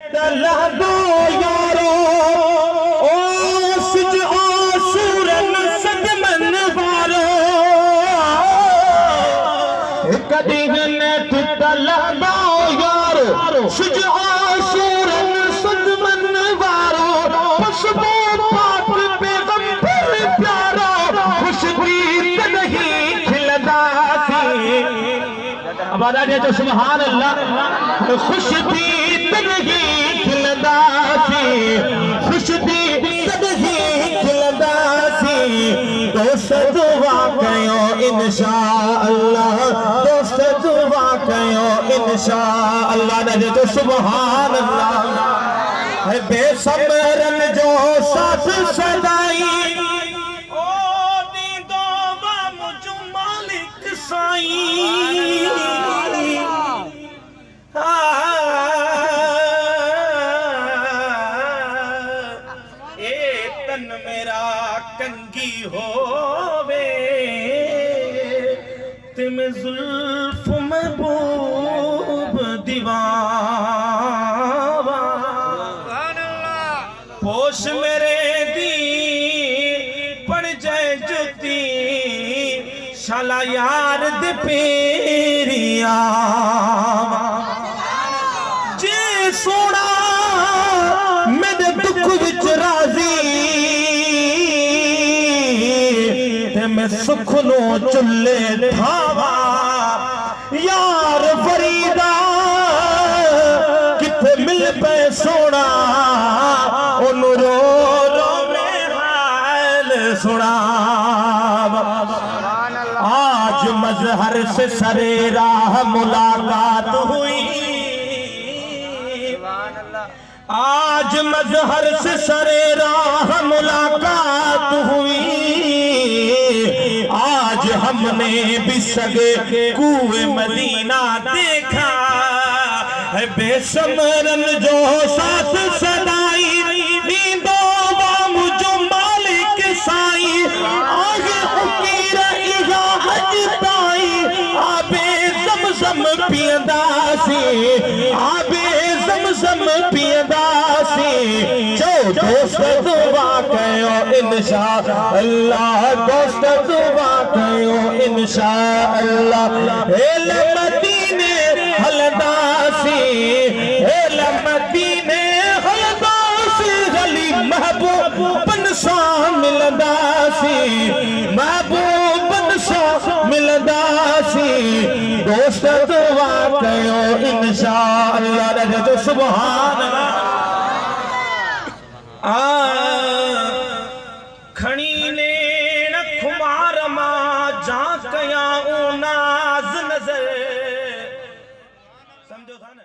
दो यारो ओसज आसूरन सदमन वारो कदी ने तला दो यारो सज आसूरन सदमन वारो खुशबू पाक पैगंबर प्यारो खुशबू नहीं खिलदा सी आवाज आ रही है तो सुभान अल्लाह खुशबू नहीं खिलदा सी खुशबू नहीं खिलदा सी दोस्त दुआ कयो इंशाअल्लाह दोस्त दुआ कयो इंशाअल्लाह ने तो सुभान अल्लाह बेसमरन जो साथ सदाई ओ दी दोवा मुझ मालिक साईं मेरा कंगी होवे तिम जुल्फ महबूब दीवावा पोश मेरे दी पड़ जाए जुती शाला यार दे पेरिया जे सोना मेरे दुख विच राजी मैं सुख नो चुल्ले ठावा यार फरीदा किथे मिल पे सोना उन रो रो में हाल सुना आज मजहर से सरे राह मुलाकात हुई आज मजहर से सरे राह मुलाकात हुई आज हमने भी सगे कुएं मदीना देखा है बेसमरन जो साथ सदाई नींदो मुझो मालिक साई आगे फकीर इहा हजताई आबे ज़मज़म पियंदा सी आबे ज़मज़म पियंदा सी जो दोस्त दुआ कयो इंशाअल्लाह दोस्त दुआ कयो इंशाअल्लाह हेल मदीने हलदासी हेल मदीने हलदासी गली महबूबन सा मिलदासी महबूबन सा मिलदासी दोस्त दुआ कयो इंशाअल्लाह जो सुभान खणी ने न खुमार मां जा कया नाज नजर समझो था ना।